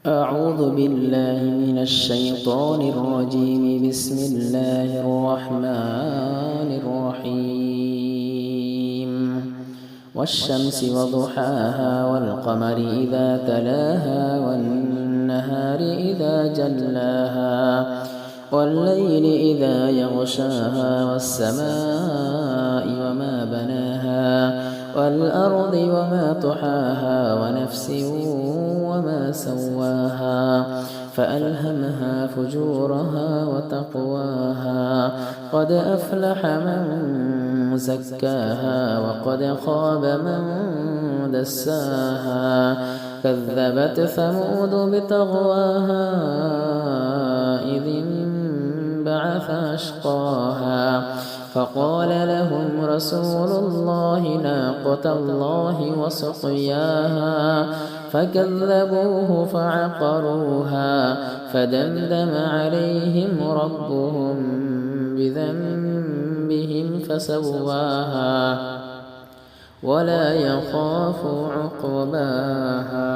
أعوذ بالله من الشيطان الرجيم. بسم الله الرحمن الرحيم. والشمس وضحاها والقمر إذا تلاها والنهار إذا جلاها والليل إذا يغشاها والسماء وما بناها والأرض وما طحاها ونفس وما سواها فألهمها فجورها وتقواها قد أفلح من زكاها وقد خاب من دساها كذبت ثمود بطغواها إذ انبعث أشقاها فقال لهم رسول الله ناقة الله وسقياها فكذبوه فعقروها فدمدم عليهم ربهم بذنبهم فسواها ولا يخاف عقباها.